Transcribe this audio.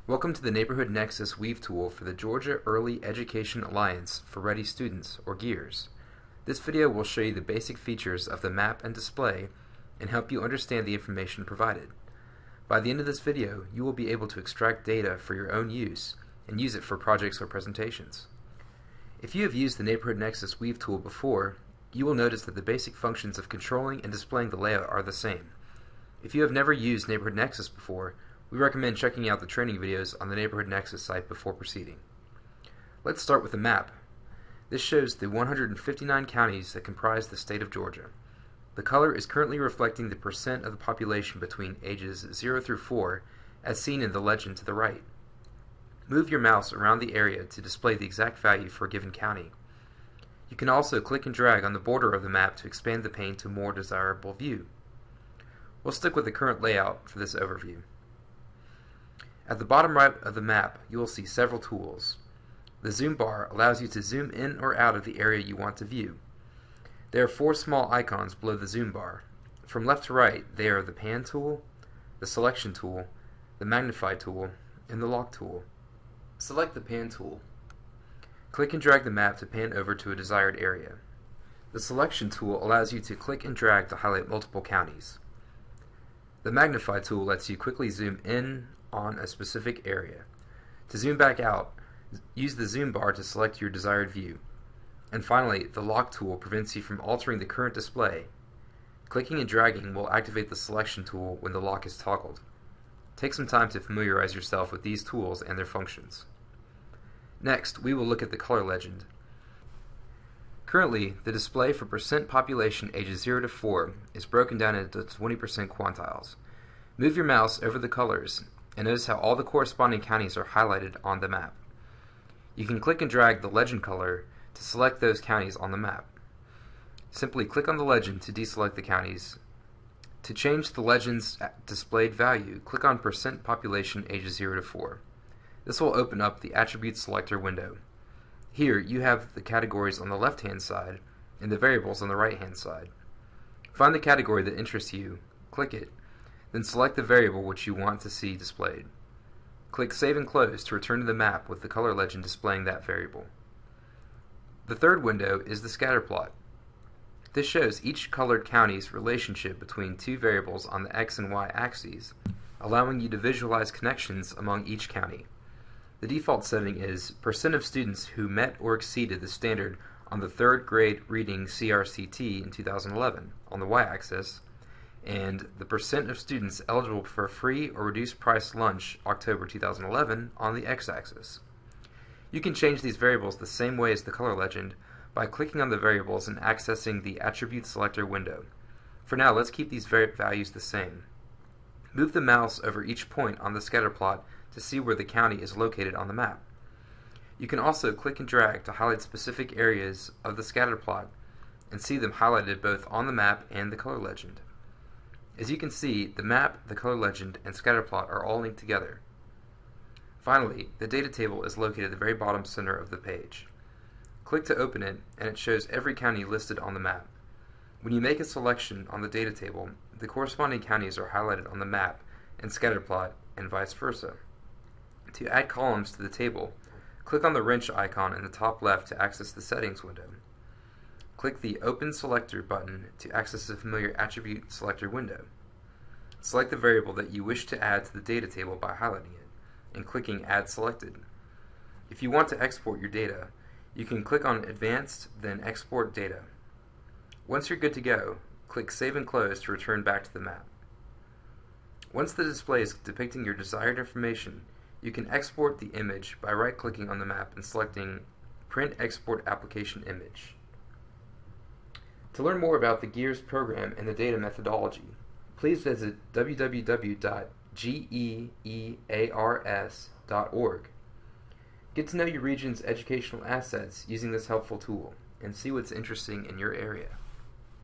Welcome to the Neighborhood Nexus Weave tool for the Georgia Early Education Alliance for Ready Students, or GEEARS. This video will show you the basic features of the map and display and help you understand the information provided. By the end of this video, you will be able to extract data for your own use and use it for projects or presentations. If you have used the Neighborhood Nexus Weave tool before, you will notice that the basic functions of controlling and displaying the layout are the same. If you have never used Neighborhood Nexus before, we recommend checking out the training videos on the Neighborhood Nexus site before proceeding. Let's start with the map. This shows the 159 counties that comprise the state of Georgia. The color is currently reflecting the percent of the population between ages 0 through 4, as seen in the legend to the right. Move your mouse around the area to display the exact value for a given county. You can also click and drag on the border of the map to expand the pane to a more desirable view. We'll stick with the current layout for this overview. At the bottom right of the map, you will see several tools. The zoom bar allows you to zoom in or out of the area you want to view. There are 4 small icons below the zoom bar. From left to right, they are the pan tool, the selection tool, the magnify tool, and the lock tool. Select the pan tool. Click and drag the map to pan over to a desired area. The selection tool allows you to click and drag to highlight multiple counties. The magnify tool lets you quickly zoom in on a specific area. To zoom back out, use the zoom bar to select your desired view. And finally, the lock tool prevents you from altering the current display. Clicking and dragging will activate the selection tool when the lock is toggled. Take some time to familiarize yourself with these tools and their functions. Next, we will look at the color legend. Currently, the display for percent population ages 0 to 4 is broken down into 20% quantiles. Move your mouse over the colors and notice how all the corresponding counties are highlighted on the map. You can click and drag the legend color to select those counties on the map. Simply click on the legend to deselect the counties. To change the legend's displayed value, click on percent population ages 0 to 4. This will open up the attribute selector window. Here you have the categories on the left-hand side and the variables on the right-hand side. Find the category that interests you, click it, then select the variable which you want to see displayed. Click Save and Close to return to the map with the color legend displaying that variable. The third window is the scatter plot. This shows each colored county's relationship between 2 variables on the X and Y axes, allowing you to visualize connections among each county. The default setting is percent of students who met or exceeded the standard on the 3rd grade reading CRCT in 2011 on the Y-axis, and the percent of students eligible for a free or reduced price lunch October 2011 on the X-axis. You can change these variables the same way as the color legend by clicking on the variables and accessing the attribute selector window. For now, let's keep these values the same. Move the mouse over each point on the scatter plot to see where the county is located on the map. You can also click and drag to highlight specific areas of the scatter plot and see them highlighted both on the map and the color legend. As you can see, the map, the color legend, and scatter plot are all linked together. Finally, the data table is located at the very bottom center of the page. Click to open it, and it shows every county listed on the map. When you make a selection on the data table, the corresponding counties are highlighted on the map and scatter plot, and vice versa. To add columns to the table, click on the wrench icon in the top left to access the settings window. Click the Open Selector button to access the familiar Attribute Selector window. Select the variable that you wish to add to the data table by highlighting it and clicking Add Selected. If you want to export your data, you can click on Advanced, then Export Data. Once you're good to go, click Save and Close to return back to the map. Once the display is depicting your desired information, you can export the image by right-clicking on the map and selecting Print Export Application Image. To learn more about the GEEARS program and the data methodology, please visit www.geears.org. Get to know your region's educational assets using this helpful tool and see what's interesting in your area.